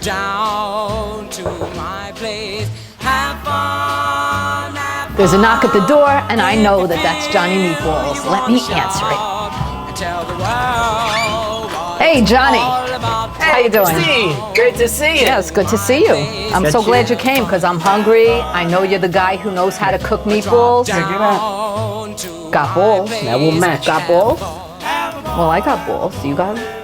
down to my place. Have fun. There's a knock at the door, and I know that that's Johnny Meatballs. Let me answer it. Hey, Johnny. How you doing? Christine, great to see you. Yeah, it's good to see you. I'm so glad you came because I'm hungry. I know you're the guy who knows how to cook meatballs. Check it out. Got balls. That will match. Got balls? Well, I got balls. You got them?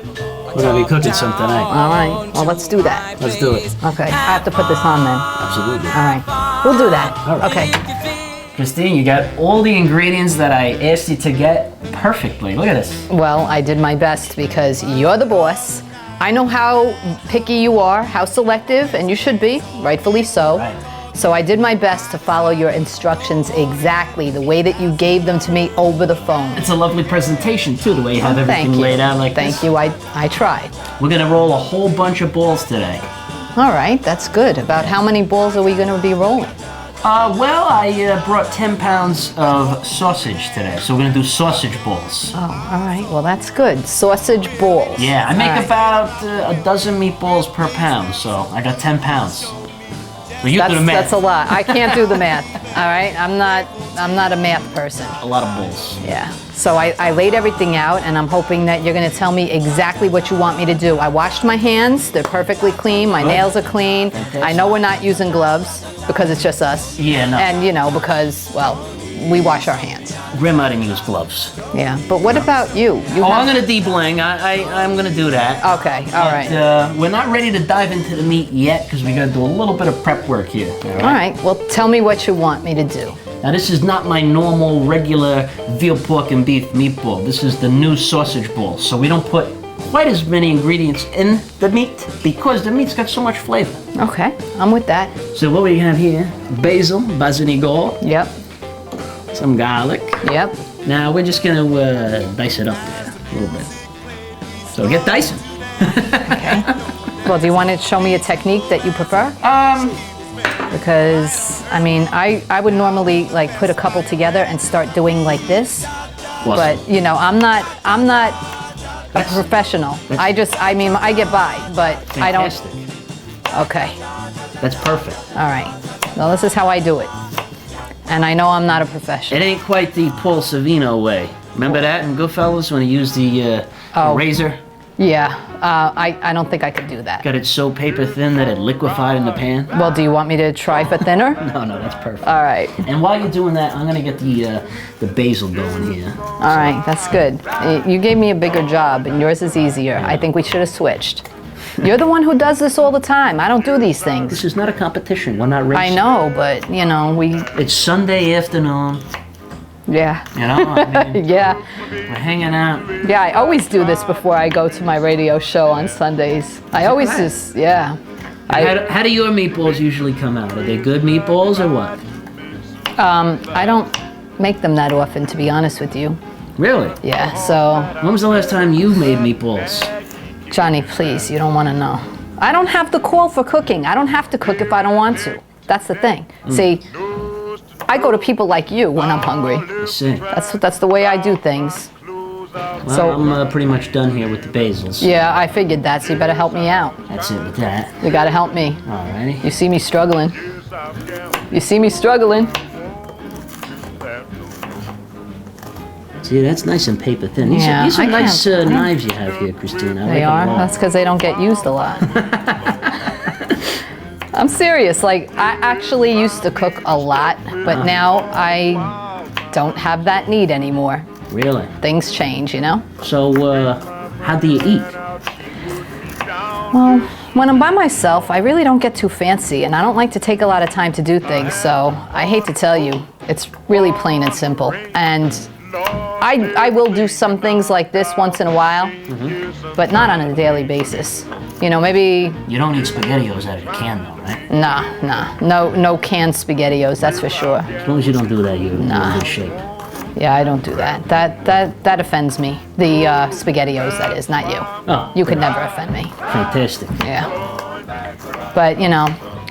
We're gonna be cooking some tonight. All right. Well, let's do that. Let's do it. Okay. I have to put this on then. Absolutely. All right. We'll do that. All right. Okay. Christine, you got all the ingredients that I asked you to get perfectly. Look at this. Well, I did my best because you're the boss. I know how picky you are, how selective, and you should be, rightfully so. Right. So I did my best to follow your instructions exactly the way that you gave them to me over the phone. It's a lovely presentation too, the way you have everything laid out like this. Thank you. I tried. We're gonna roll a whole bunch of balls today. All right, that's good. About how many balls are we going to be rolling? Well, I brought 10 pounds of sausage today, so we're gonna do sausage balls. Oh, all right. Well, that's good. Sausage balls. Yeah, I make All right. about a dozen meatballs per pound, so I got 10 pounds. So you do the math. That's a lot. I can't do the math. All right, I'm not a math person. A lot of balls. Yeah. So I laid everything out, and I'm hoping that you're going to tell me exactly what you want me to do. I washed my hands; they're perfectly clean. My nails are clean. Fantastic. I know we're not using gloves because it's just us. Yeah, no. And because we wash our hands. Grandma didn't use gloves. Yeah. But what about you? I'm gonna deblang. I'm gonna do that. Okay. All right. We're not ready to dive into the meat yet because we gotta do a little bit of prep work here. All right. Well, tell me what you want me to do. Now this is not my normal regular veal, pork, and beef meatball. This is the new sausage ball. So we don't put quite as many ingredients in the meat because the meat's got so much flavor. Okay. I'm with that. So what we have here: basil, basinigol, Yep. some garlic. Yep. Now we're just gonna dice it up there a little bit. So get dicing. Okay. Well, do you want to show me a technique that you prefer? Because I would normally like put a couple together and start doing like this. But I'm not a professional. I get by, but Fantastic. I don't. Okay. That's perfect. All right. Well, this is how I do it. And I know I'm not a It professional. ain't quite the Paul Savino way. Remember that in Goodfellas when he used the razor? Yeah. I don't think I could do that. Got it so paper thin that it liquefied in the pan? Well, do you want me to try for thinner? No, that's perfect. All right. And while you're doing that, I'm gonna get the basil going here. All right. That's good. You gave me a bigger job, and yours is easier. I think we should have switched. You're the one who does this all the time. I don't do these things. This is not a competition. We're not racing. I know, but we. It's Sunday afternoon. Yeah. Yeah. We're hanging out. Yeah. I always do this before I go to my radio show on Sundays. I always just How do your meatballs usually come out? Are they good meatballs or what? I don't make them that often, to be honest with you. Really? Yeah. So, When was the last time you made meatballs? Johnny, please, you don't want to know. I don't have the call for cooking. I don't have to cook if I don't want to. That's the thing. See, I go to people like you when I'm hungry. I see. That's the way I do things. Well, So- I'm pretty much done here with the basils. Yeah, I figured that, so you better help me out. That's it with that. You gotta help me. Alrighty. You see me struggling. You see me struggling. See, that's nice and paper thin. These Yeah, are, these are I nice can't- knives you have here, Christine. I like They them are? a lot. That's because they don't get used a lot. I'm serious. Like, I actually used to cook a lot, but now I don't have that need anymore. Really? Things change, So, how do you eat? Well, when I'm by myself, I really don't get too fancy, and I don't like to take a lot of time to do things, so I hate to tell you, it's really plain and simple. And I will do some things like this once in a while, but not on a daily basis. Maybe You don't eat SpaghettiOs out of a can, though, right? no canned SpaghettiOs, that's for sure. As long as you don't do that, you're in good shape. Yeah, I don't do that. That offends me. The SpaghettiOs, that is, not you. Oh, You could never offend me. fantastic. Yeah. But,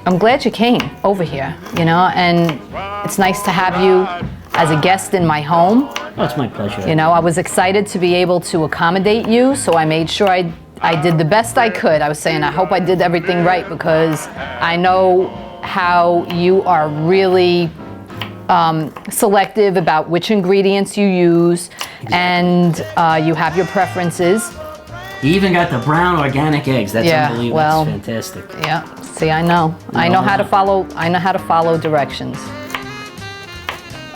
I'm glad you came over here, and it's nice to have you as a guest in my home. Oh, it's my pleasure. I was excited to be able to accommodate you, so I made sure I I did the best I could. I was saying I hope I did everything right because I know how you are really selective about which ingredients you use, and you have your preferences. You even got the brown organic eggs. That's unbelievable. Well, that's fantastic. Yeah. See, I know. I know how to follow. I know how to follow directions.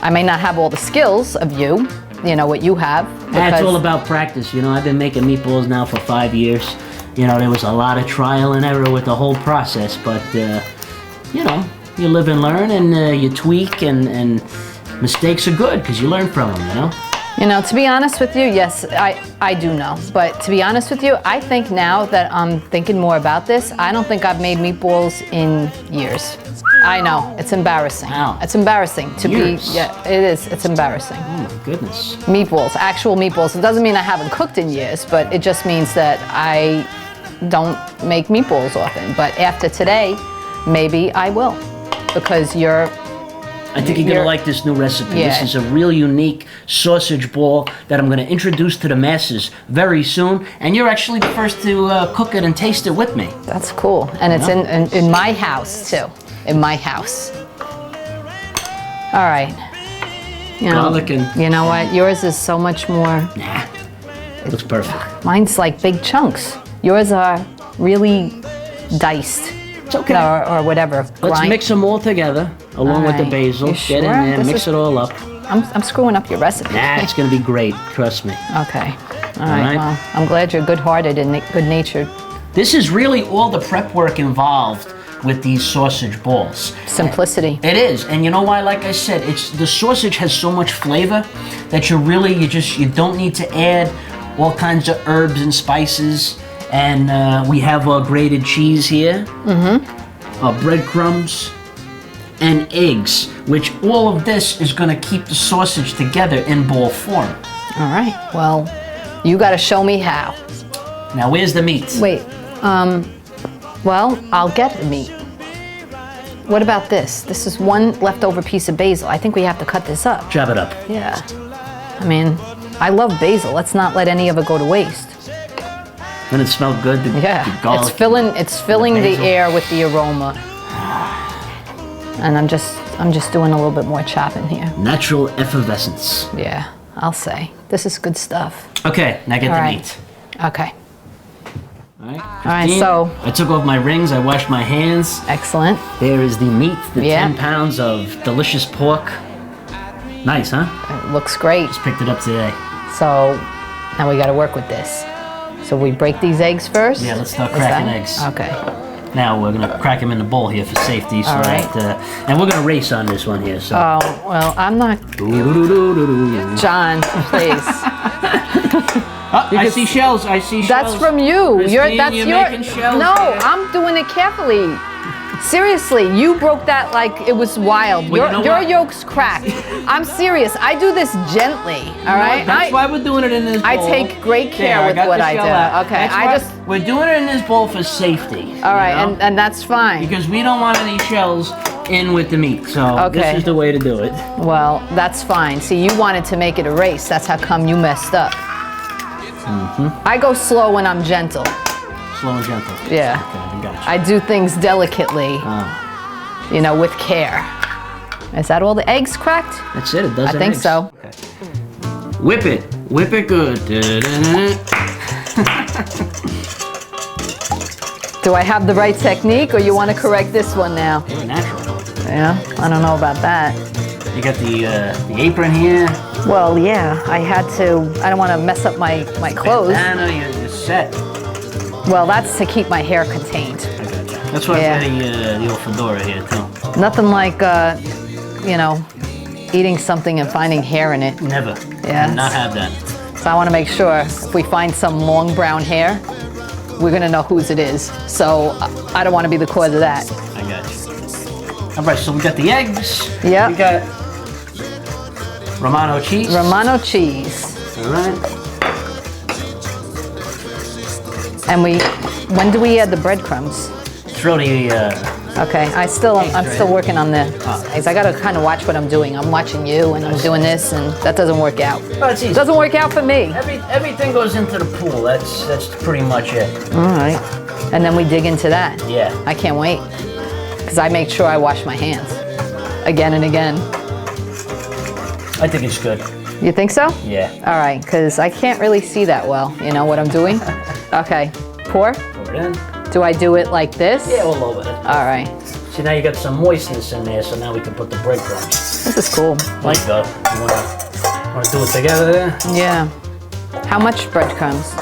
I may not have all the skills of you. You know what you have. It's all about practice. You know, I've been making meatballs now for 5 years. You know, there was a lot of trial and error with the whole process, but you know, you live and learn, and you tweak, and mistakes are good because you learn from them. You know. You know, to be honest with you, yes, I do know. But to be honest with you, I think now that I'm thinking more about this, I don't think I've made meatballs in years. I know, it's embarrassing. Wow. It's embarrassing to Years. be, yeah, it is, it's embarrassing. Oh my goodness. Meatballs, actual meatballs. It doesn't mean I haven't cooked in years, but it just means that I don't make meatballs often. But after today, maybe I will, because I think you're gonna like this new recipe. Yeah. This is a real unique sausage ball that I'm gonna introduce to the masses very soon. And you're actually the first to cook it and taste it with me. That's cool. And it's in my house too. In my house. All right. You know, Garlic and... You know what? Yours is so much more. Nah, looks perfect. Mine's like big chunks. Yours are really diced. It's okay. Or whatever. Let's mix them all together, along with the Alright. basil. You Get sure? in there, This mix is- it all up. I'm screwing up your recipe. Nah, it's gonna be great. Trust me. Okay. All right. Alright. Well, I'm glad you're good-hearted and good-natured. This is really all the prep work involved with these sausage balls. Simplicity. It is, and you know why? Like I said, the sausage has so much flavor that you don't need to add all kinds of herbs and spices. And we have our grated cheese here, our breadcrumbs, and eggs, which all of this is going to keep the sausage together in ball form. All right. Well, you got to show me how. Now, where's the meat? Wait. Well, I'll get the meat. What about this? This is one leftover piece of basil. I think we have to cut this up. Chop it up. Yeah. I mean, I love basil. Let's not let any of it go to waste. Doesn't it smell good? The garlic. It's filling the basil. air with the aroma. And I'm just doing a little bit more chopping here. Natural effervescence. Yeah, I'll say. This is good stuff. Okay, now get All the right. meat. Okay. All right, right, Christine, so- I took off my rings, I washed my hands. Excellent. There is the meat, the Yeah. 10 pounds of delicious pork. Nice, huh? It looks great. Just picked it up today. So now we got to work with this. So we break these eggs first? Yeah, let's start Is cracking that- eggs. Okay. Now we're gonna crack them in the bowl here for safety, so All right. that, and we're gonna race on this one here. So. Oh, well, I'm not. Doo-doo-doo-doo-doo. John, please. Oh, I see shells. I see shells. That's from you. Christine, That's you're your. making shells No, there. I'm doing it carefully. Seriously, you broke that like it was wild. Well, you know your what? yolk's cracked. I'm serious. I do this gently. All right. That's why we're doing it in this bowl. I take great care There, with got what the I shell do. out. Okay, That's I why just- we're doing it in this bowl for safety. All right, you know? and that's fine. Because we don't want any shells in with the meat, so Okay. this is the way to do it. Well, that's fine. See, you wanted to make it a race. That's how come you messed up. I go slow when I'm gentle. Slow and gentle. Yeah. Okay, I got you. I do things delicately, you know, with care. Is that all the eggs cracked? That's it. It does. I think so. Okay. Whip it. Whip it good. Da-da-da-da. Do I have the right technique, or you want to correct this one now? Very natural. Yeah, I don't know about that. You got the apron here. Well, yeah, I had to. I don't want to mess up my clothes. Bandana, you're set. Well, that's to keep my hair contained. I got you. That's why Yeah. I'm wearing the old fedora here too. Nothing like, you know, eating something and finding hair in it. Never. Yes. Will not have that. So I want to make sure if we find some long brown hair, we're gonna know whose it is. So I don't want to be the cause of that. I got you. All right, so we got the eggs. Yep. We got Romano cheese. Romano cheese. All right. And when do we add the breadcrumbs? Throw the Okay, I'm still working on the. I gotta kind of watch what I'm doing. I'm watching you, and I'm doing this, and that doesn't work out. Well, it's easy. Doesn't work out for me. Everything goes into the pool. That's pretty much it. All right, and then we dig into that. Yeah. I can't wait, because I make sure I wash my hands again and again. I think it's good. You think so? Yeah. All right, because I can't really see that well. You know what I'm doing? Okay, pour. Pour it in. Do I do it like this? Yeah, all over it. All right. See, now you got some moistness in there, so now we can put the breadcrumbs. This is cool. Like that. You wanna do it together there? Yeah. How much breadcrumbs?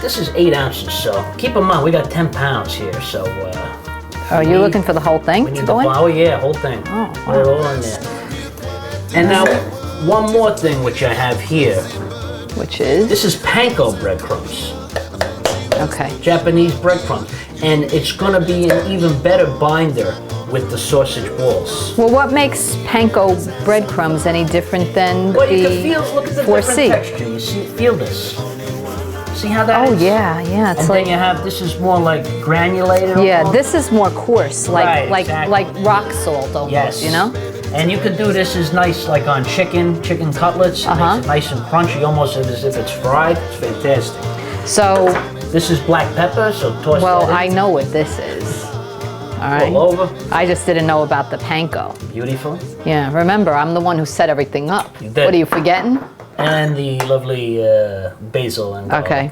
This is 8 ounces, so keep in mind, we got 10 pounds here, so. Are you looking for the whole thing to go in? Oh, yeah, whole thing. Oh, Put it all in there. And now, one more thing which I have here. Which is? This is panko breadcrumbs. Okay. Japanese breadcrumbs. And it's gonna be an even better binder with the sausage balls. Well, what makes panko breadcrumbs any different than Well, you the can look at the 4C? different texture. You feel this. See how that is? Oh, yeah, it's and like... then you have, this is more like granulated. Yeah, almost. this is more coarse, like Right, exactly. like rock salt almost, Yes. you know? And you could do this as nice like on chicken cutlets. It makes it nice and crunchy, almost as if it's fried. It's fantastic. So, This is black pepper, so toss well, that I in. know what this is. All right. All over. I just didn't know about the panko. Beautiful. Yeah, remember, I'm the one who set everything up. You did. What are you forgetting? And the lovely basil and garlic. Okay.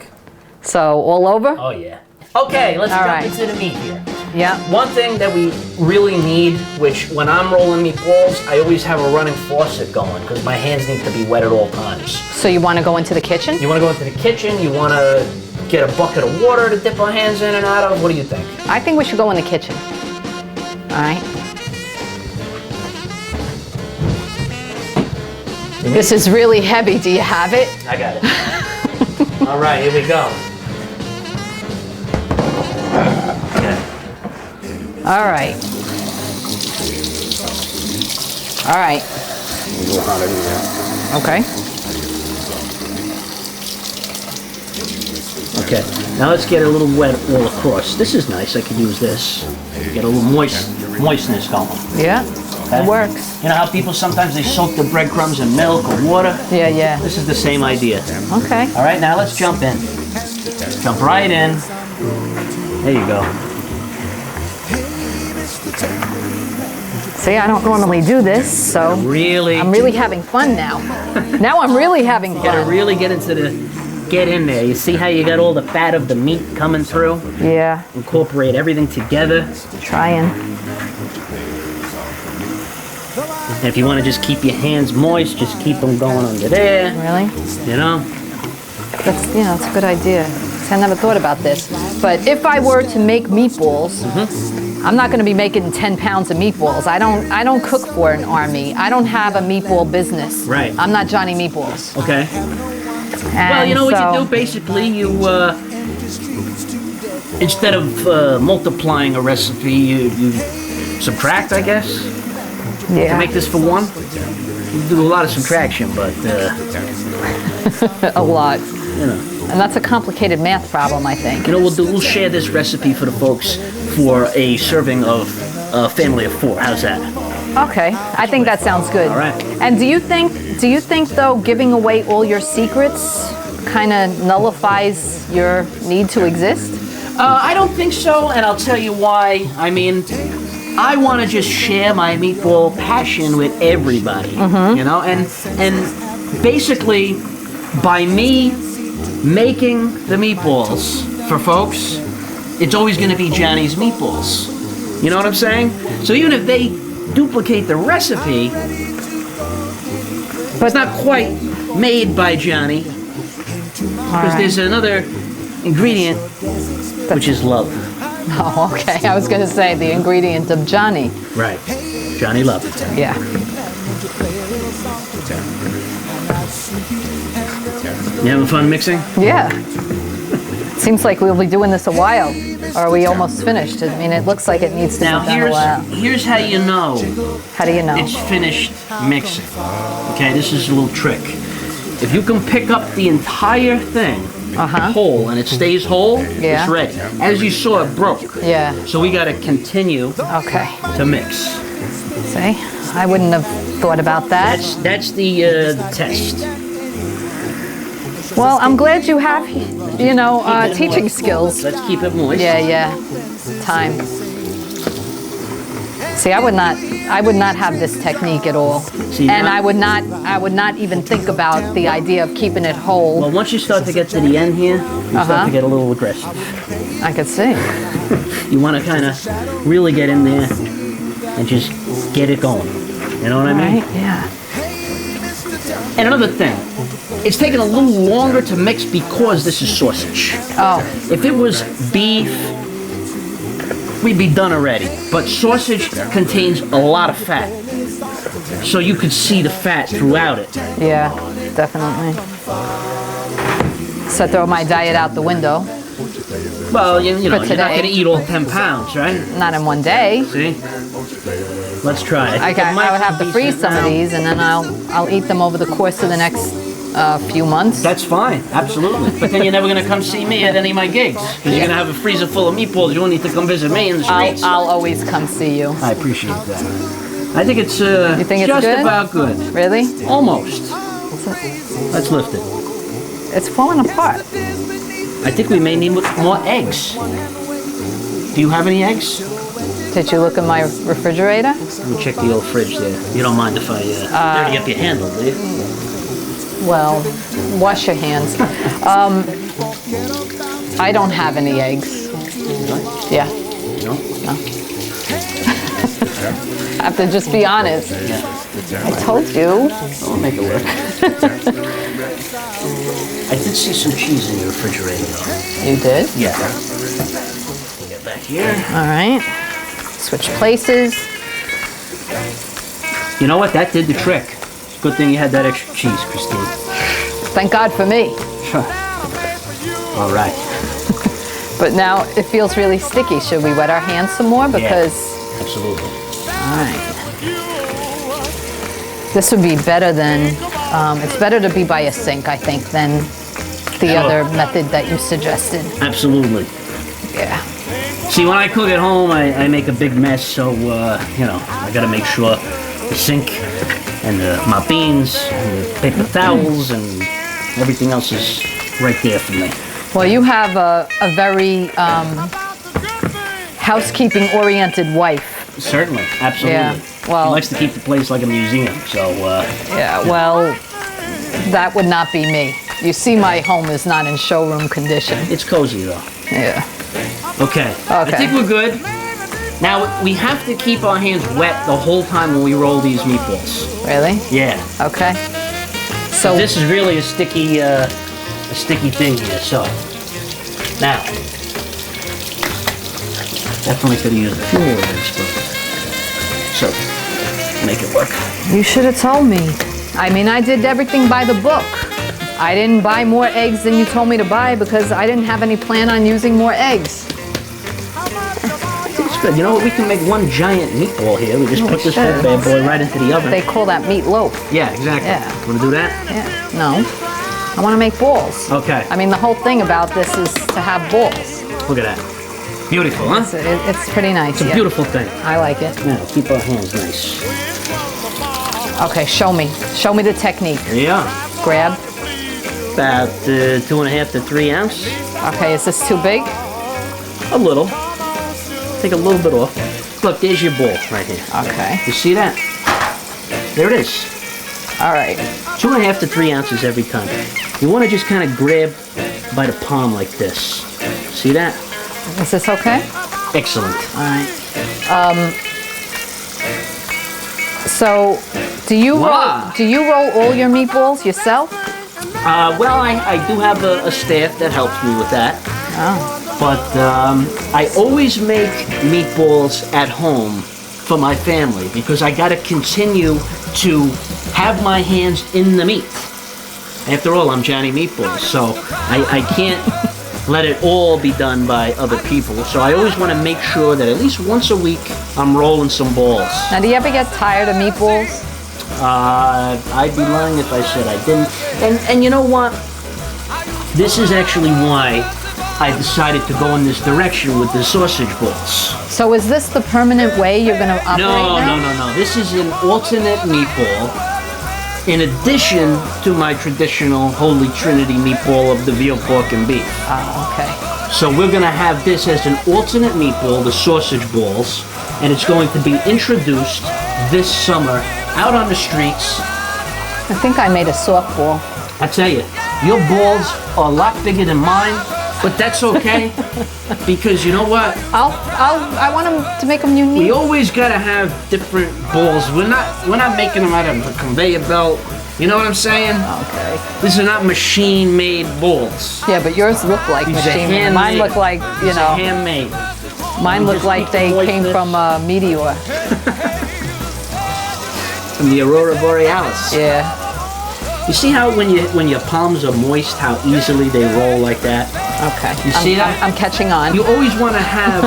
So, all over? Oh yeah. Okay, let's All jump right. into the meat here. Yeah. One thing that we really need, which when I'm rolling meatballs, I always have a running faucet going because my hands need to be wet at all times. So you want to go into the kitchen? You want to go into the kitchen, you want to get a bucket of water to dip our hands in and out of. What do you think? I think we should go in the kitchen. All right. This is really heavy. Do you have it? I got it. All right, here we go. Okay. All right. All right. Okay. Okay, now let's get a little wet all across. This is nice, I could use this. Get a little moistness going. Yeah, Okay? it works. You know how people sometimes they soak the breadcrumbs in milk or water? Yeah, yeah. This is the same idea. Okay. All right, now let's jump in. Jump right in. There you go. See, I don't normally do this, so I'm really having fun now. Now I'm really having You gotta fun. really get in there. You see how you got all the fat of the meat coming through? Yeah, Incorporate everything together. trying. And if you want to just keep your hands moist, just keep them going under there. Really? You know? That's it's a good idea. I never thought about this. But if I were to make meatballs, I'm not going to be making 10 pounds of meatballs. I don't cook for an army. I don't have a meatball business. Right. I'm not Johnny Meatballs. Okay. And Well, you know what so- you do? Basically, you, instead of multiplying a recipe, you subtract, I guess, to Yeah. make this for one. You do a lot of subtraction, but, A lot. you know. And that's a complicated math problem, I think. You know, we'll share this recipe for the folks for a serving of a family of 4. How's that? Okay, I think that sounds good. All right. And do you think though giving away all your secrets kind of nullifies your need to exist? I don't think so, and I'll tell you why. I mean, I want to just share my meatball passion with everybody, you know, and basically by me making the meatballs for folks, it's always going to be Johnny's Meatballs. You know what I'm saying? So even if they duplicate the recipe, but it's not quite made by Johnny, because there's another ingredient, which is love. Oh, okay. I was going to say the ingredient of Johnny. Right. Johnny Love. Yeah. You having fun mixing? Yeah. Seems like we'll be doing this a while. Or are we almost finished? I mean, it looks like it needs to Now be done a while. here's how you know How do you know? it's finished mixing. Okay, this is a little trick. If you can pick up the entire thing whole and it stays whole, Yeah. it's ready. As you saw, it broke. Yeah. So we got to continue Okay. to mix. See? I wouldn't have thought about that. That's the test. Well, I'm glad you have, you know, teaching skills. Let's keep it moist. Yeah. Time. See, I would not have this technique at all. See, And now- I would not even think about the idea of keeping it whole. Well, once you start to get to the end here, you start to get a little aggressive. I could see. You want to kind of really get in there and just get it going. You know what I mean? Right? Yeah. And another thing, it's taking a little longer to mix because this is sausage. Oh, If it was beef, we'd be done already. But sausage contains a lot of fat. So you could see the fat throughout it. yeah, definitely. So throw my diet out the window. Well, you know, you're not today. going to eat all 10 pounds, right? Not in one day. See? Let's try it. I would have to freeze some of these, and then I'll eat them over the course of the next few months. That's fine, absolutely. But then you're never going to come see me at any of my gigs. Because you're going to have a freezer full of meatballs. You won't need to come visit me in the streets. I'll always come see you. I appreciate that. I think it's You think it's just good? about good. Really? Almost. Let's lift it. It's falling apart. I think we may need more eggs. Do you have any eggs? Did you look in my refrigerator? Let me check the old fridge there. You don't mind if I dirty up your handle, do you? Well, wash your hands. I don't have any eggs. Yeah. No? I have to just be honest. I told you. I'll make it work. I did see some cheese in your refrigerator, though. You did? Yeah. Get back here. All right. Switch places. You know what? That did the trick. Good thing you had that extra cheese, Christine. Thank God for me. All right. But now it feels really sticky. Should we wet our hands some more? Because, Absolutely. all right. This would be better than, it's better to be by a sink, I think, than the Sure. other method that you suggested. Absolutely. Yeah. See, when I cook at home, I make a big mess, so, you know, I gotta make sure the sink and my beans and the paper towels and everything else is right there for me. Well, you have a very housekeeping-oriented wife. Certainly, absolutely. Yeah, well- She likes to keep the place like a museum, so, Yeah, well, that would not be me. You see, my home is not in showroom condition. it's cozy, though. Yeah. Okay. I Okay. think we're good. Now, we have to keep our hands wet the whole time when we roll these meatballs. Really? Yeah. Okay. So This is really a sticky thing here, so. Now. Definitely could have used a few more eggs, but. So, make it work. you should have told me. I mean, I did everything by the book. I didn't buy more eggs than you told me to buy because I didn't have any plan on using more eggs. I think it's good. You know what? We can make one giant meatball here. We just Oh, put we this should. bad boy right into the oven. They call that meatloaf. Yeah, exactly. Yeah. Want to do that? Yeah. No. I want to make balls. Okay. I mean, the whole thing about this is to have balls. Look at that. Beautiful, huh? It's pretty nice. It's a beautiful thing. I like it. Now, keep our hands nice. Okay, show me. Show me the technique. There you are. Grab. About 2.5 to 3 ounce. Okay, is this too big? A little. Take a little bit off. Look, there's your ball right here. Okay. You see that? There it is. All right. 2.5 to 3 ounces every time. You want to just kind of grab by the palm like this. See that? Is this okay? Excellent. All right. So, do you Voila. roll all your meatballs yourself? Well, I do have a staff that helps me with that. Oh. But I always make meatballs at home for my family because I got to continue to have my hands in the meat. After all, I'm Johnny Meatballs, so I can't let it all be done by other people. So I always want to make sure that at least once a week I'm rolling some balls. Now, do you ever get tired of meatballs? I'd be lying if I said I didn't. And you know what? This is actually why I decided to go in this direction with the sausage balls. So is this the permanent way you're going to operate now? No. This is an alternate meatball in addition to my traditional Holy Trinity meatball of the veal, pork, and beef. Oh, okay. So we're going to have this as an alternate meatball, the sausage balls, and it's going to be introduced this summer out on the streets. I think I made a softball. I tell you, your balls are a lot bigger than mine, but that's okay because you know what? I want them to make them unique. We always gotta have different balls. We're not making them out of a conveyor belt. You know what I'm saying? Okay. These are not machine-made balls. Yeah, but yours look like These are machine. handmade. Mine look like, These are handmade. Mine look like they came from a meteor. From the Aurora Borealis. Yeah. You see how when your palms are moist, how easily they roll like that? Okay. You see that? I'm catching on. You always want to have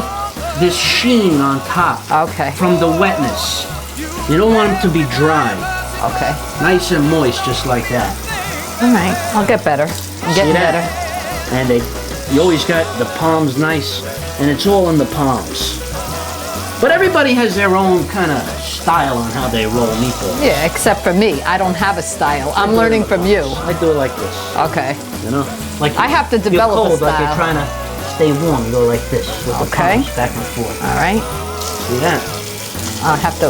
this sheen on top. Okay. From the wetness. You don't want them to be dry. Okay. Nice and moist, just like that. All right. I'll get better. I'm getting better. And you always got the palms nice, and it's all in the palms. But everybody has their own kind of style on how they roll meatballs. Yeah, except for me. I don't have a style. I'm learning from you. I do it like this. Okay. You know, like I have to you're develop cold, a style. like you're trying to stay warm. You go like this with the Okay. palms back and forth. All right. See that? I'll have to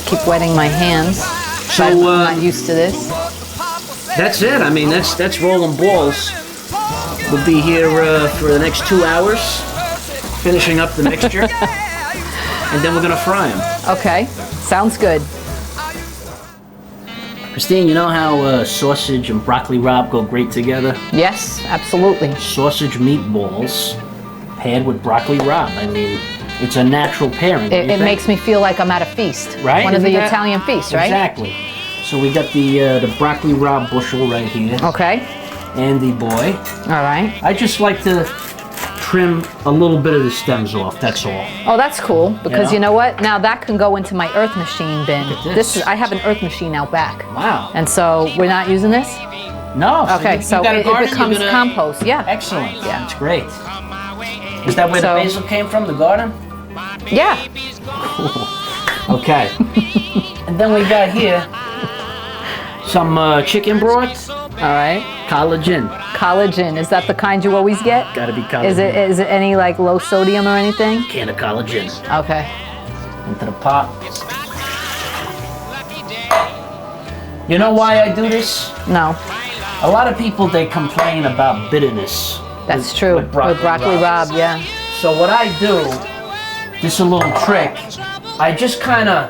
keep wetting my hands. So I'm not used to this. that's it. I mean, that's rolling balls. We'll be here for the next 2 hours, finishing up the mixture, and then we're gonna fry them. Okay. Sounds good. Christine, you know how sausage and broccoli rabe go great together? Yes, absolutely. Sausage meatballs paired with broccoli rabe. I mean, it's a natural pairing. It makes me feel like I'm at a feast. Right? One of the Isn't that- Italian feasts, right? Exactly. So we got the broccoli rabe bushel right here. Okay. Andy boy. All right. I just like to trim a little bit of the stems off, that's all. Oh, that's cool because Yeah. you know what? Now that can go into my earth machine bin. Look at this. I have an earth machine out back. Wow. And so we're not using this? No. Okay, you so got a it garden, becomes you're gonna- compost. Yeah. Excellent. Yeah. That's great. Is that where So- the basil came from, the garden? Yeah. Okay. And then we got here some chicken broth, All right. collagen. Collagen. Is that the kind you always get? Gotta be collagen. Is it any like low sodium or anything? Can of collagen Okay. into the pot. You know why I do this? No. A lot of people, they complain about bitterness. That's with- true. With broccoli, rabe, yeah. So what I do, this is a little trick, I just kind of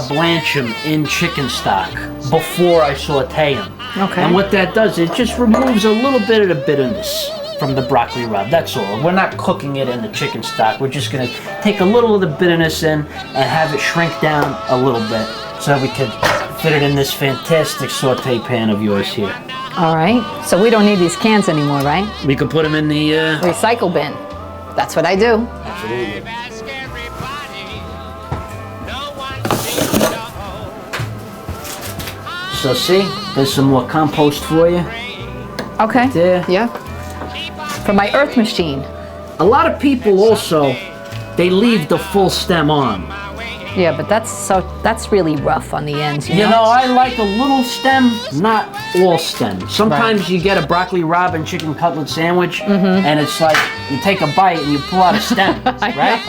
blanch them in chicken stock before I saute them. Okay. And what that does, it just removes a little bit of the bitterness from the broccoli rabe. That's all. We're not cooking it in the chicken stock. We're just gonna take a little of the bitterness in and have it shrink down a little bit so that we can fit it in this fantastic saute pan of yours here. All right. So we don't need these cans anymore, right? We can put them in the Recycle bin. That's what I do. Absolutely. So see, there's some more compost for you. Okay. There. Yeah. For my earth machine. A lot of people also, they leave the full stem on. Yeah, but that's really rough on the ends, you You know? know, I like a little stem, not all stem. Sometimes you get a broccoli rabe and chicken cutlet sandwich, and it's like you take a bite and you pull out a stem, right?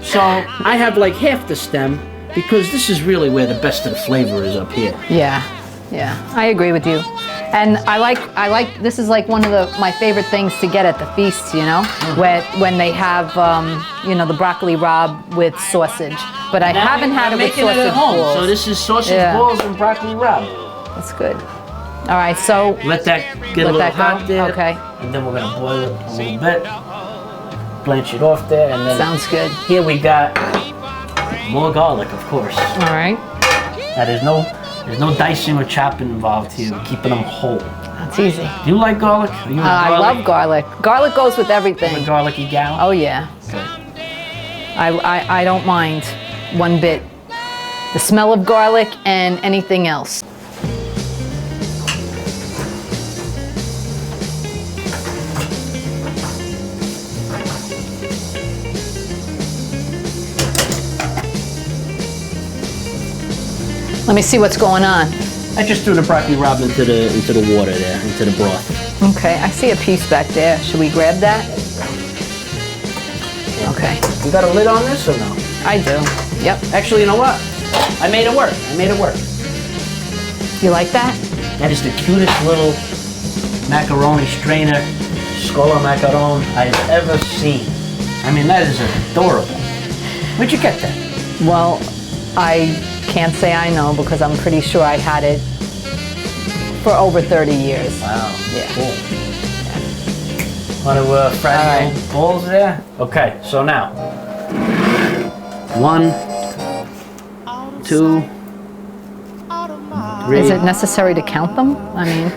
So I have like half the stem because this is really where the best of the flavor is up here. Yeah. Yeah. I agree with you. And I like this is like one of my favorite things to get at the feasts, you know, when they have you know, the broccoli rabe with sausage. But I haven't had it with making sausage it at home. balls. So this is sausage Yeah. balls and broccoli rabe. That's good. All right, so Let that get a Let little that go? hot there. Okay. And then we're gonna boil it a little bit. Blanch it off there, and then sounds good. here we got more garlic, of course. All right. Now there's no dicing or chopping involved here. We're keeping them whole. That's easy. Do you like garlic? Are you a I love garlic. Garlic goes with You a everything. garlicky gal? Oh yeah. Okay. I don't mind one bit. The smell of garlic and anything else. Let me see what's going on. I just threw the broccoli rabe into the water there, into the broth. Okay, I see a piece back there. Should we grab that? Okay. You got a lid on this or no? I do. Yep. Actually, you know what? I made it work. You like that? That is the cutest little macaroni strainer, scola macaron I've ever seen. I mean, that is adorable. Where'd you get that? Well, I can't say I know because I'm pretty sure I had it for over 30 years. Wow. Yeah. Cool. Want to fry the old balls there? Okay, so now. 1, 2, 3. Is it necessary to count them? I mean,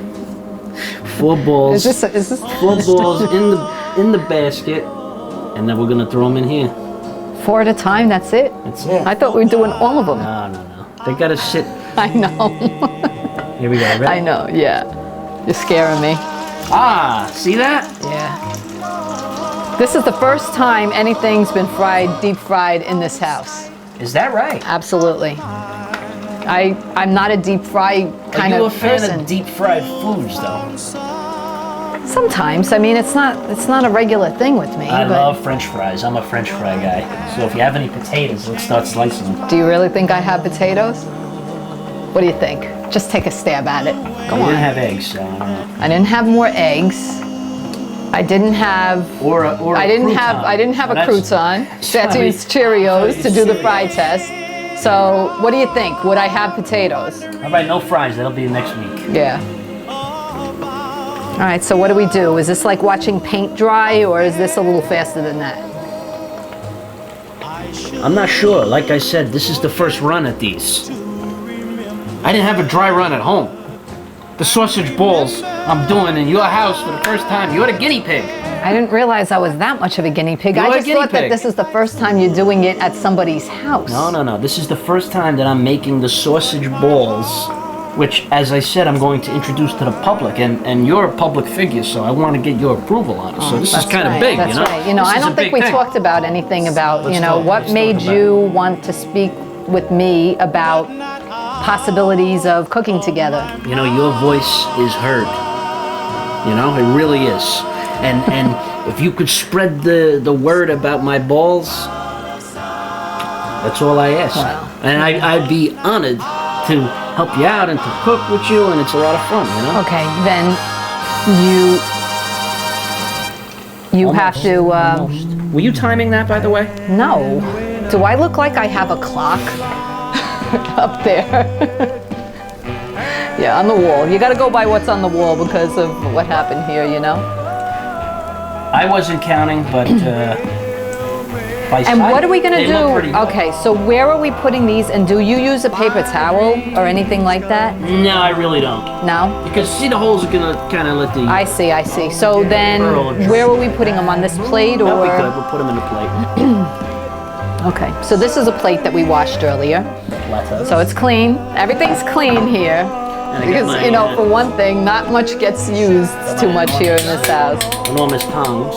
4 balls. is this 4 balls in the basket, and then we're gonna throw them in here. 4 at a time? That's it? That's it. I thought we were doing all of them. No. They gotta sit. I know. Here we go. Ready? I know. Yeah. You're scaring me. Ah, see that? Yeah. This is the first time anything's been deep fried in this house. Is that right? Absolutely. I'm not a deep fry kind Are you of a fan person. of deep fried foods, though? Sometimes. I mean, it's not a regular thing with me. I but love French fries. I'm a French fry guy. So if you have any potatoes, let's start slicing them. Do you really think I have potatoes? What do you think? Just take a stab at it. Go You on. didn't have eggs, so I don't know. I didn't have more eggs. I didn't have. I didn't have a crouton. That's use Cheerios to do the fry test. So what do you think? Would I have potatoes? All right, no fries. That'll be next week. Yeah. All right, so what do we do? Is this like watching paint dry, or is this a little faster than that? I'm not sure. Like I said, this is the first run at these. I didn't have a dry run at home. The sausage balls I'm doing in your house for the first time. You're the guinea pig. I didn't realize I was that much of a guinea pig. You're I a just guinea thought that pig. this is the first time you're doing it at somebody's house. No. This is the first time that I'm making the sausage balls, which, as I said, I'm going to introduce to the public. And you're a public figure, so I want to get your approval on it. So this is That's kind of right, big, that's you know? Right. You know, This I is a don't think big we thing. talked about anything about, Let's what talk made about you want to speak with me about possibilities of cooking together. You know, your voice is heard. You know, it really is. And if you could spread the word about my balls, that's all I ask. Wow. And I'd be honored to help you out and to cook with you, and it's a lot of fun, you know? Okay, then you have to. Almost. Were you timing that, by the way? No. Do I look like I have a clock up there? Yeah, on the wall. You got to go by what's on the wall because of what happened here, you know? I wasn't counting, but by And sight, what are we going to they look pretty do? good. Okay, so where are we putting these? And do you use a paper towel or anything like that? No, I really don't. No? Because see, the holes are gonna kind of let the. I see. So then, where are we putting them? On this plate That'll or? be good. We'll put them in the plate. Okay, so this is a plate that we washed earlier. So it's clean. Everything's clean here. I got Because, my, for one thing, not much gets used too much here in this house. Enormous tongs.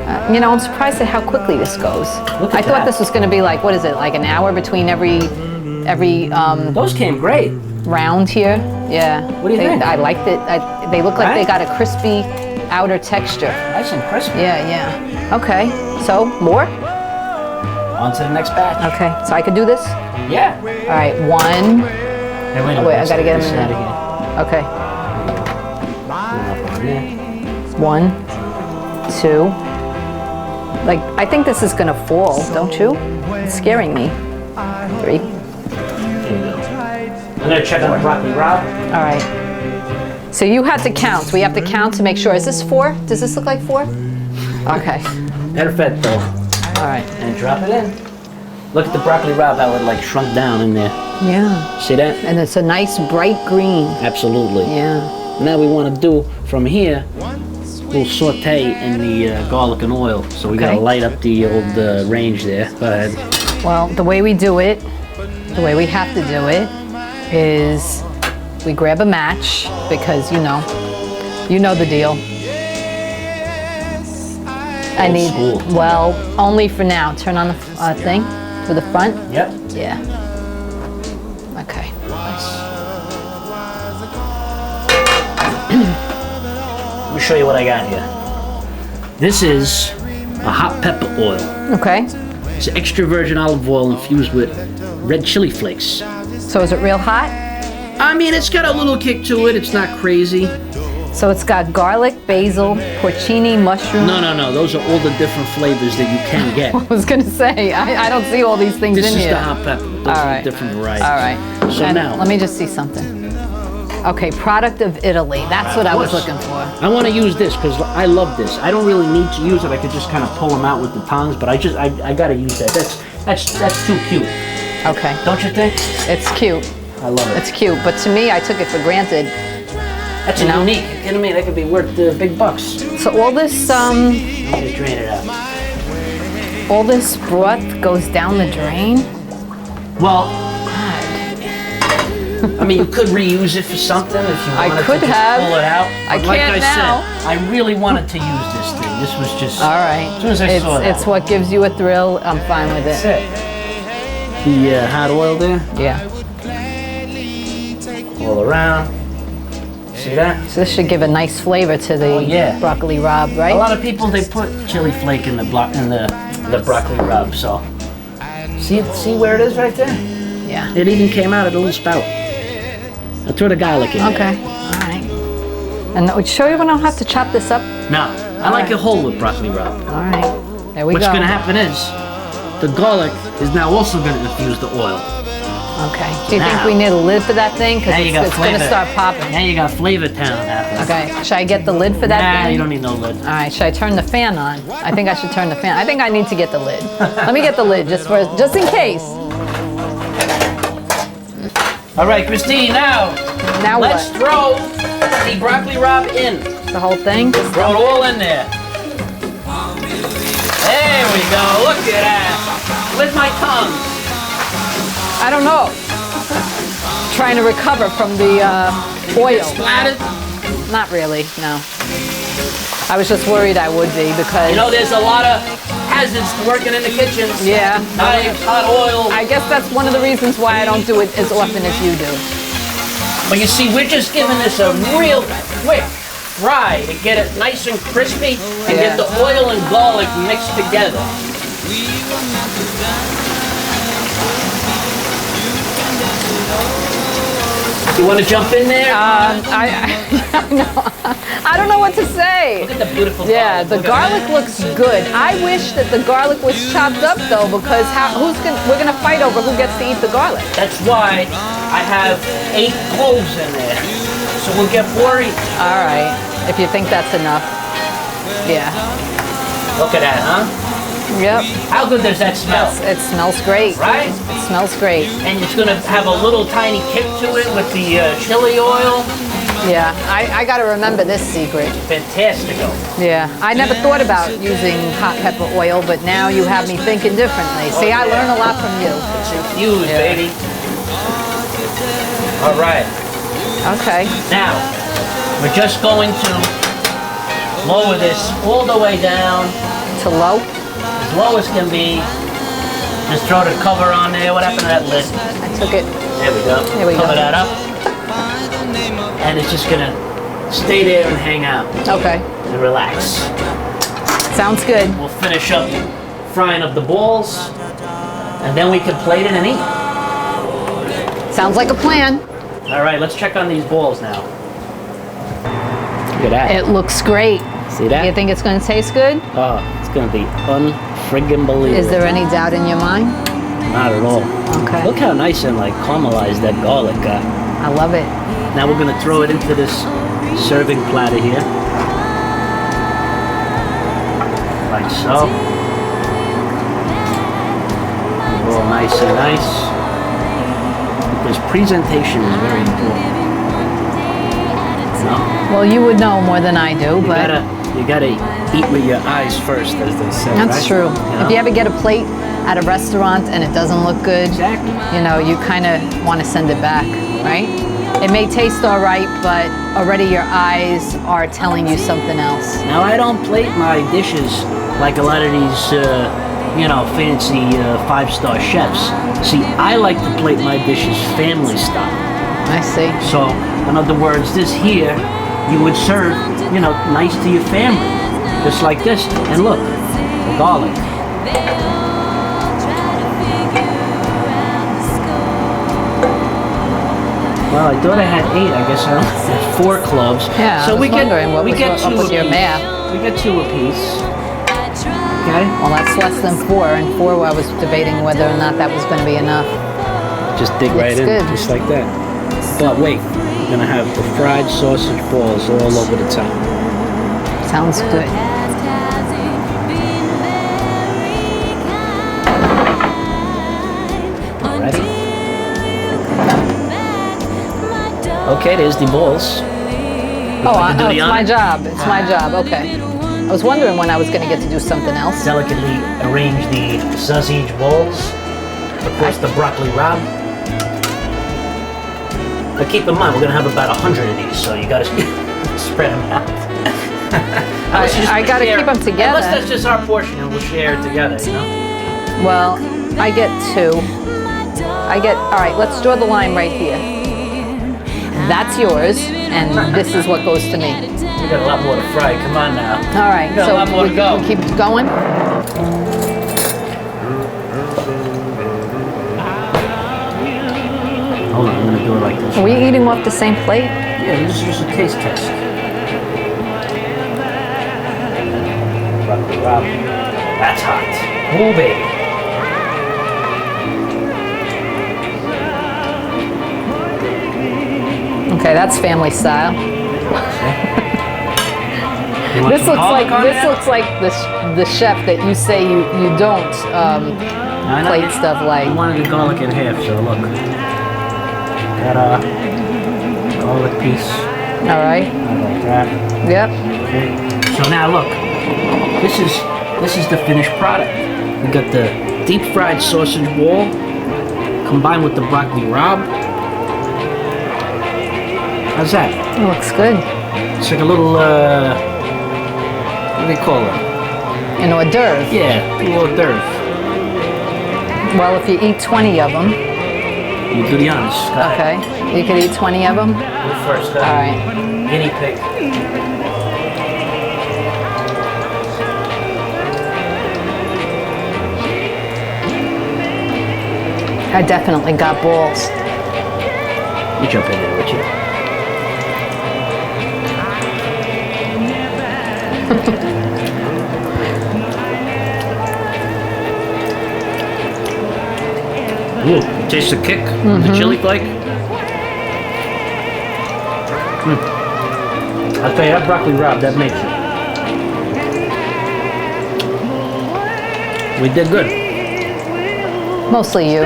I'm surprised at how quickly this goes. Look I at thought that. this was going to be like, what is it, like an hour between every Those came great. round here? Yeah. What do you think? I liked it. They look like they Right? got a crispy outer texture. Nice and crispy. Yeah. Okay, so more? On to the next batch. Okay, so I could do this? Yeah. All right, one. Hey, wait, Oh, wait, I gotta get them in there. Again. Okay, Yeah. 1, 2. Like, I think this is gonna fall, don't you? It's scaring me. 3. I'm gonna check on the broccoli rabe. All right. So you have to count. We have to count to make sure. Is this 4? Does this look like 4? Okay. Perfect, though. All right. And drop it in. Look at the broccoli rabe, how it like shrunk down in there. Yeah. See that? And it's a nice bright green. Absolutely. Yeah. Now we want to do from here. We'll saute in the garlic and oil. So we gotta Okay. light up the old range there. Go ahead. Well, the way we do it, the way we have to do it, is we grab a match because you know the deal. I Old need, school. well, only for now. Turn on the thing. To the front? Yep. Yeah. Okay. Nice. Let me show you what I got here. This is a hot pepper oil. Okay. It's extra virgin olive oil infused with red chili flakes. So is it real hot? I mean, it's got a little kick to it. It's not crazy. So it's got garlic, basil, porcini, mushroom. No. Those are all the different flavors that you can get. I was gonna say, I don't see all these things This in is here. the hot pepper. Those All are right. the different varieties. All right. So And now, let me just see something. Okay, product of Italy. That's what I was looking for. I want to use this because I love this. I don't really need to use it. I could just kind of pull them out with the tongs, but I gotta use that. That's too cute. Okay. Don't you think? It's cute. I love it. It's cute, but to me, I took it for granted. That's You know? unique. You kidding me? That could be worth big bucks. So all this Let me just drain it out. broth goes down the drain. Well, God. I mean, you could reuse it for something if you I wanted could to just have. pull it out. I But like can't I now. said, I really wanted to use this thing. This was just. All right. As soon as I saw that. It's what gives you a thrill. I'm fine with That's it. it. The hot oil there, Yeah. all around. See that? So this should give a nice flavor to the yeah. broccoli rabe, A right? lot of people they put chili flake in the broccoli rub. So see where it is right there? Yeah. It even came out of the little spout. I threw the garlic in there. Okay. All right. And would show you when I don't have to chop this up? No, I like it whole with broccoli rub. All right. There we What's go. gonna happen is the garlic is now also gonna infuse the oil. Okay. Do you think Now. we need a lid for that thing? Because Now you got it's going to flavor. start popping. Now you got flavor town happening. Okay. Should I get the lid for that Nah, thing? you don't need no lid. All right. Should I turn the fan on? I think I should turn the fan. I think I need to get the lid. Let me get the lid just in case. All right, Christine. Now Now let's what? throw the broccoli rabe in. The whole thing? Throw it all in there. There we go. Look at that. With my tongue. I don't know. Trying to recover from the oil. Splattered. Not really. No. I was just worried I would be because. You know, there's a lot of hazards to working in the kitchen. Yeah. Knives, hot oil. I guess that's one of the reasons why I don't do it as often as you do. But you see, we're just giving this a real quick fry to get it nice and crispy and Yeah. get the oil and garlic mixed together. You want to jump in there? I don't know what to say. Look at the beautiful Yeah, garlic. the Look at garlic that. looks good. I wish that the garlic was chopped up though, because we're gonna fight over who gets to eat the garlic. That's why I have 8 cloves in there. So we'll get 4 each. All right, if you think that's enough. Yeah. Look at that, huh? Yep. How good does that smell? It smells great. Right? It smells great. And it's gonna have a little tiny kick to it with the chili oil. Yeah. I gotta remember this secret. Fantastico. Yeah. I never thought about using hot pepper oil, but now you have me thinking differently. See, I learn a lot from you. It's infused, Yeah. baby. All right. Okay. Now, we're just going to lower this all the way down, To low. as low as can be. Just throw the cover on there. What happened to that lid? I took it. There we go. There we go. Cover that up. And it's just gonna stay there and hang out Okay. and relax. Sounds good. We'll finish up frying up the balls, and then we can plate it and eat. Sounds like a plan. All right, let's check on these balls now. Look at that. It looks great. See that? You think it's going to taste good? Oh, it's gonna be unfriggin' believable. Is there any doubt in your mind? Not at all. Okay. Look how nice and like caramelized that garlic got. I love it. Now we're gonna throw it into this serving platter here. Like so. All nice and nice. Because presentation is very important. You know? Well, you would know more than I do, but You gotta eat with your eyes first, as they say. that's right? true. know? If you ever get a plate at a restaurant and it doesn't look good, Exactly. you know, you kind of want to send it back, right? It may taste all right, but already your eyes are telling you something else. Now I don't plate my dishes like a lot of these you know, fancy 5-star chefs. See, I like to plate my dishes family style. I see. So, in other words, this here, you would serve, you know, nice to your family. Just like this. And look, the garlic. Well, I thought I had 8. I guess I only had 4 cloves. Yeah, so I was wondering what was get up 2 with your apiece. math. We get 2 apiece. Okay? Well, that's less than 4, and 4 I was debating whether or not that was going to be enough. Just dig right Looks in, good. just like that. But wait, we're gonna have the fried sausage balls all over the top. Sounds good. Ready? Okay, there's the balls. It's my job. It's my job. Okay. I was wondering when I was going to get to do something else. Delicately arrange the sausage balls. Of course, the broccoli rabe. But keep in mind, we're gonna have about 100 of these, so you gotta spread them out. I gotta keep them together. Unless that's just our portion, and we'll share it together, you know? Well, I get 2. All right, let's draw the line right here. That's yours, and this is what goes to me. We got a lot more to fry, come on now. All right, We got a lot more to go. we keep going. Hold on, I'm gonna do it like this. Are we eating off the same plate? Yeah, this is just a taste test. Broccoli rabe. That's hot. Ooh, baby. Okay, that's family style. You want This some looks like garlic on there? the chef that you say you don't No, no, plate stuff I like. wanted the garlic in half, so look. Got a garlic piece. All right. Like that. Yep. Okay. So now look. This is the finished product. We got the deep fried sausage ball combined with the broccoli rabe. How's that? It looks good. It's like a little what do they call it? An hors d'oeuvre. Yeah, a little hors d'oeuvre. Well, if you eat 20 of them, You do the honors. Go ahead. okay, you could eat 20 of them. You first. Go All ahead. right. Guinea pig. I definitely got balls. You jump in there, would you? Ooh, taste the kick, the chili flake. I'll tell you, that broccoli rabe, that makes it. We did good. Mostly you,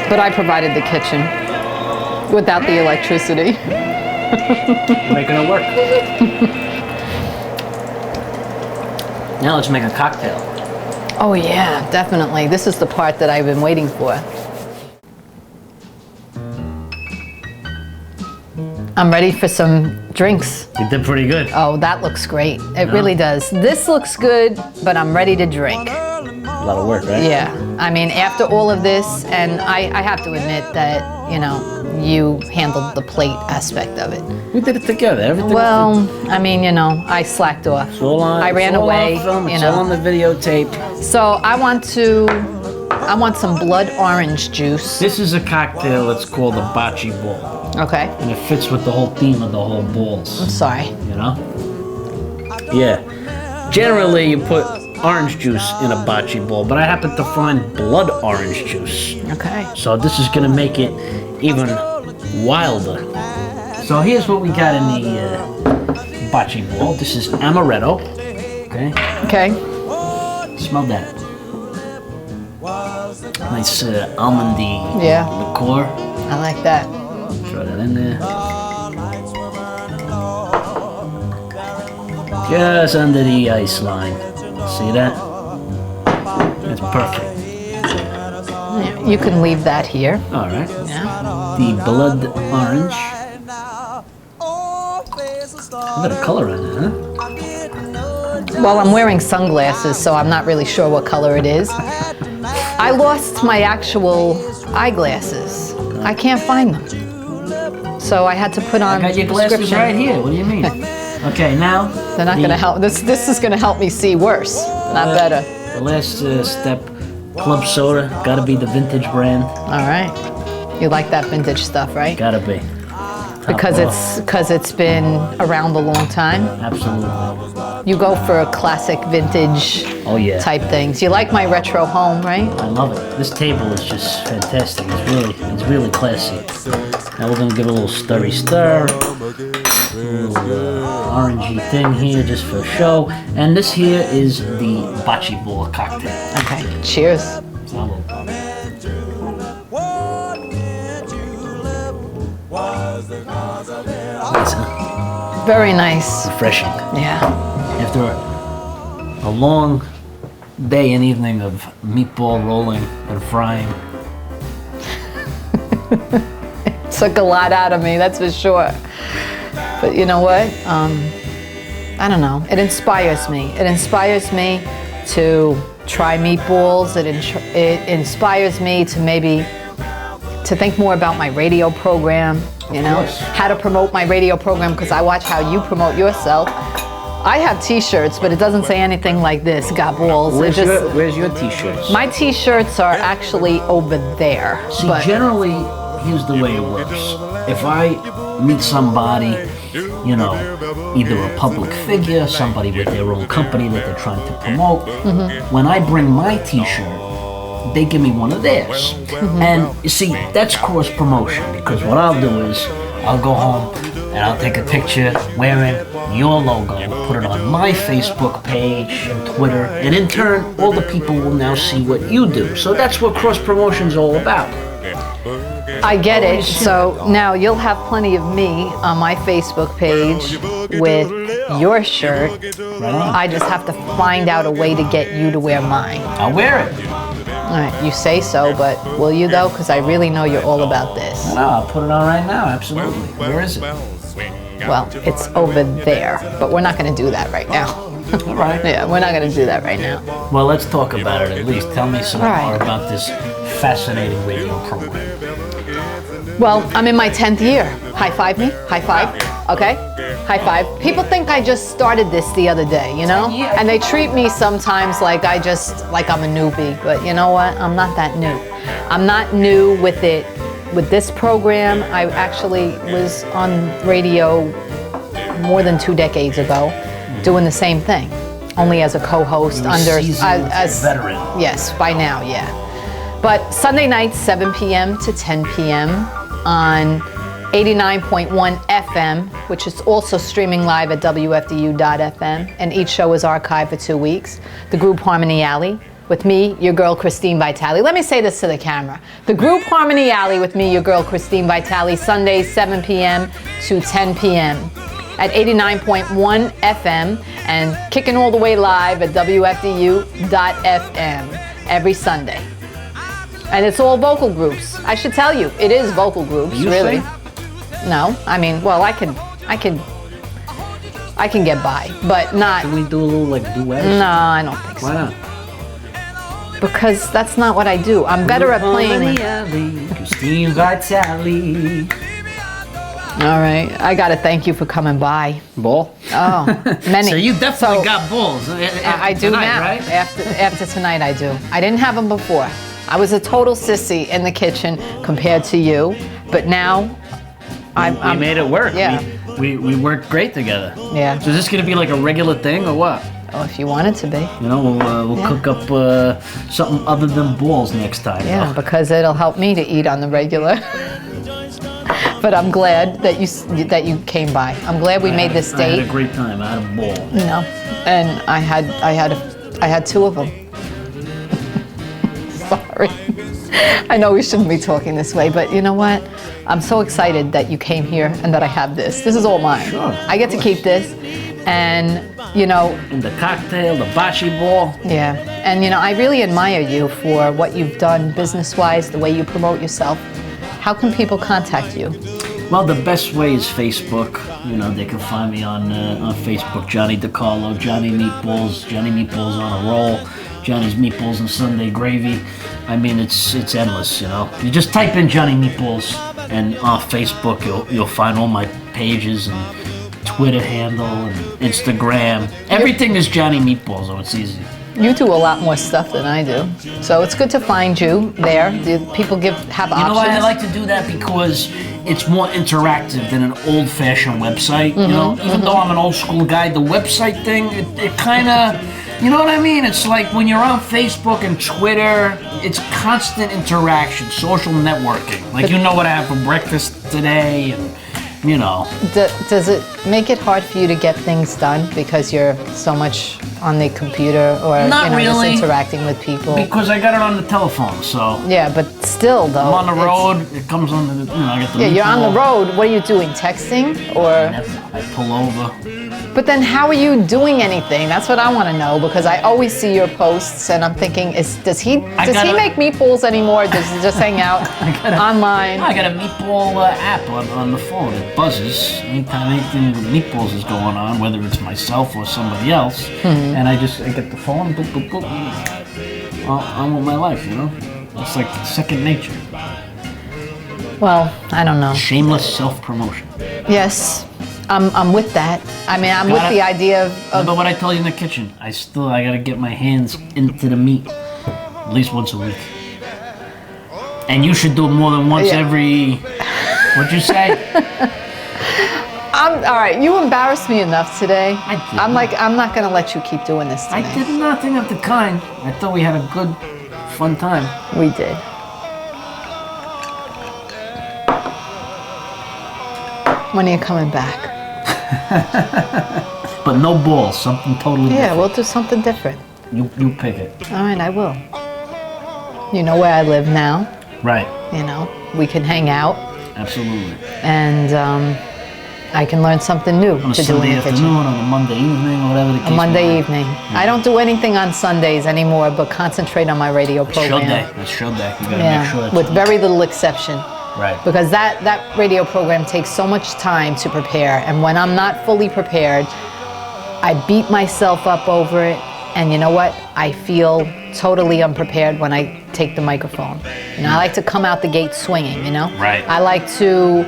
but I provided the kitchen without the electricity. You're making it work. Now let's make a cocktail. Oh yeah, definitely. This is the part that I've been waiting for. I'm ready for some drinks. You did pretty good. Oh, that looks great. It really does. This looks good, but I'm ready to drink. A lot of work, right? Yeah. I mean, after all of this, and I have to admit that, you know, you handled the plate aspect of it. We did it together. Everything. Well, I mean, you know, I slacked off. It's all on, I ran it's all away, on film, you it's all know. on the videotape. So I want some blood orange juice. This is a cocktail that's called a bocce ball. Okay. And it fits with the whole theme of the whole balls. I'm sorry. You know? Yeah. Generally, you put orange juice in a bocce ball, but I happen to find blood orange juice. Okay. So this is gonna make it even wilder. So here's what we got in the bocce ball. This is amaretto. Okay. Okay. Smell that. Nice almondy liqueur. I like that. Throw that in there. Just under the ice line. See that? That's perfect. Yeah, you can leave that here. All right. Yeah. The blood orange. A bit of color on it, huh? Well, I'm wearing sunglasses, so I'm not really sure what color it is. I lost my actual eyeglasses. I can't find them. So I had to put on I got your glasses prescription. right here. What do you mean? Okay, now. They're not going to help. This is going to help me see worse, not better. The last step, club soda. Got to be the vintage brand. All right. You like that vintage stuff, right? Got to be. Because it's been around a long time. Absolutely. You go for classic vintage Oh yeah. type things. You like my retro home, right? I love it. This table is just fantastic. It's really classy. Now we're gonna give it a little stir. A little orangey thing here just for show. And this here is the bocce ball cocktail. Okay. Cheers. Salud. Nice, huh? Very nice. Refreshing. Yeah. After a long day and evening of meatball rolling and frying. Took a lot out of me, that's for sure. But you know what? I don't know. It inspires me. It inspires me to try meatballs. It inspires me to maybe to think more about my radio program. You know, course. how to promote my radio program, because I watch how you promote yourself. I have T-shirts, but it doesn't say anything like this. Got balls. Where's your t-shirts? My T-shirts are actually over there. See, but generally, here's the way it works. If I meet somebody, you know, either a public figure, somebody with their own company that they're trying to promote, when I bring my t-shirt, they give me one of theirs. And you see, that's cross promotion, because what I'll do is I'll go home and I'll take a picture wearing your logo, put it on my Facebook page and Twitter, and in turn, all the people will now see what you do. So that's what cross promotion's all about. I get it. So now you'll have plenty of me on my Facebook page with your shirt. Right on. I just have to find out a way to get you to wear mine. I'll wear it. All right, you say so, but will you though? Because I really know you're all about this. No, I'll put it on right now, absolutely. Where is it? Well, it's over there, but we're not going to do that right now. All right. Yeah, we're not going to do that right now. Well, let's talk about it at least. Tell me some All more right. about this fascinating radio program. Well, I'm in my 10th year. High five me. High five. Okay? High five. People think I just started this the other day, you know? And they treat me sometimes like I'm a newbie. But you know what? I'm not that new. I'm not new with it. With this program, I actually was on radio more than 2 decades ago, doing the same thing, only as a co-host under as veteran. Yes, by now, yeah. But Sunday nights, 7 p.m. to 10 p.m. on 89.1 FM, which is also streaming live at WFDU-FM, and each show is archived for 2 weeks. The group Harmony Alley, with me, your girl Christine Vitale. Let me say this to the camera. The group Harmony Alley with me, your girl Christine Vitale, Sundays 7 p.m. to 10 p.m. at 89.1 FM and kicking all the way live at WFDU.FM every Sunday. And it's all vocal groups. I should tell you, it is vocal groups, You really. sing? No, I mean, well, I can get by, but not. Can we do a little like duet? No, I don't think so. Why not? Because that's not what I do. I'm better at playing. Christine Vitale. All right, I gotta thank you for coming by. Ball. Oh, many. So you definitely So, got balls. I do tonight, now. right? After tonight, I do. I didn't have them before. I was a total sissy in the kitchen compared to you, but now We made it work. Yeah. We worked great together. Yeah. So is this gonna be like a regular thing or what? Oh, if you want it to be. You know, we'll Yeah. cook up something other than balls next time. Yeah, huh? because it'll help me to eat on the regular. But I'm glad that you came by. I'm glad we made this I had a date. great time. I had a ball. You know, and I had 2 of them. Sorry. I know we shouldn't be talking this way, but you know what? I'm so excited that you came here and that I have this. This is all mine. Sure, I get to of keep this, and you know, And the cocktail, the bocce ball. yeah. And you know, I really admire you for what you've done business-wise, the way you promote yourself. How can people contact you? Well, the best way is Facebook. You know, they can find me on Facebook, Johnny DiCarlo, Johnny Meatballs, Johnny Meatballs on a roll, Johnny's Meatballs and Sunday Gravy. I mean, it's endless, you know. You just type in Johnny Meatballs, and on Facebook you'll find all my pages and Twitter handle and Instagram. Everything is Johnny Meatballs, so it's easy. You do a lot more stuff than I do, so it's good to find you there. Do people have options? You know why I like to do that? Because it's more interactive than an old-fashioned website. You know, even though I'm an old-school guy, the website thing, it kind of, you know what I mean? It's like when you're on Facebook and Twitter, it's constant interaction, social networking. Like, you know what I had for breakfast today, and you know. Does it make it hard for you to get things done because you're so much on the computer or Not really, just interacting with people? Because I got it on the telephone, so. Yeah, but still though. I'm on the road, it comes on the, I get the Yeah, you're on the meatball. road. What are you doing? Texting or? I pull over. But then how are you doing anything? That's what I want to know, because I always see your posts and I'm thinking, does he make meatballs anymore? Does he just hang out online? I got a meatball app on the phone. It buzzes anytime anything with meatballs is going on, whether it's myself or somebody else. And I get the phone, boop, boop, boop. I'm with my life, you know? It's like second nature. Well, I don't know. Shameless self-promotion. Yes, I'm with that. I mean, I'm with the idea of But what I tell you in the kitchen, I gotta get my hands into the meat at least once a week. And you should do it more than once every, what'd you say? all right, you embarrassed me enough today. I did. I'm not gonna let you keep doing this to me. I did nothing of the kind. I thought we had a good, fun time. We did. When are you coming back? But no balls, something totally different. Yeah, we'll do something different. You pick it. All right, I will. You know where I live now. Right. You know, we can hang out, Absolutely. and I can learn something new On a to do in Sunday the kitchen. afternoon, on a Monday evening, or whatever the case A Monday may be. evening. I don't do anything on Sundays anymore, but concentrate on my radio It's show program. day. It's show day. You gotta make sure Yeah, it's with very little exception. right. Because that radio program takes so much time to prepare, and when I'm not fully prepared, I beat myself up over it, and you know what? I feel totally unprepared when I take the microphone. You know, I like to come out the gate swinging, you know? Right. I like to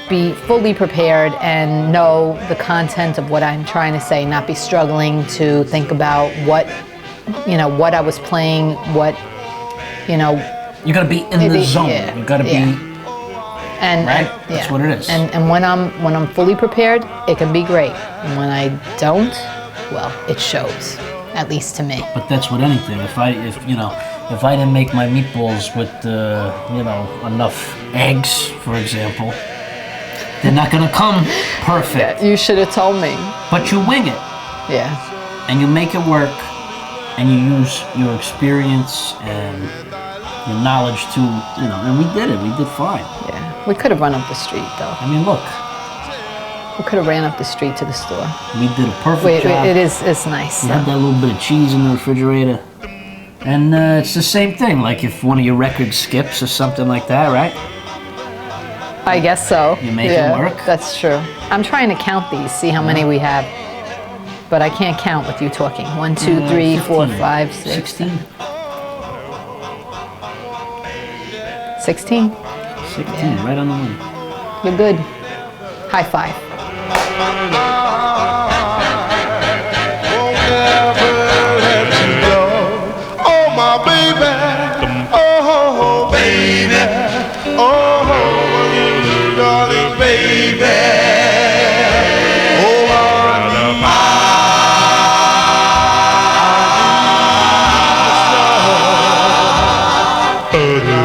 be fully prepared and know the content of what I'm trying to say, not be struggling to think about what I was playing, you gotta be in the zone. Yeah, You gotta yeah. be and right. yeah. That's what it is. And when I'm fully prepared, it can be great. And when I don't, well, it shows, at least to me. But that's with anything. If I didn't make my meatballs with enough eggs, for example, they're not gonna come perfect. You should have told me. But you wing it. Yeah. And you make it work, and you use your experience and your knowledge to, and we did it. We did fine. Yeah. We could have run up the street, though. I mean, look, We could have ran up the street to the store. we did a perfect job. It's nice. You have that little bit of cheese in the refrigerator. And it's the same thing, like if one of your records skips or something like that, right? I guess so. You make it work? That's true. I'm trying to count these, see how many we have. But I can't count with you talking. 1, 2, 3, 4, 5, 6. 16. 16. 16, right on the money. You're good. High five. Won't never let you go. Oh, my baby. Oh, baby. Oh, darling baby. Oh, I need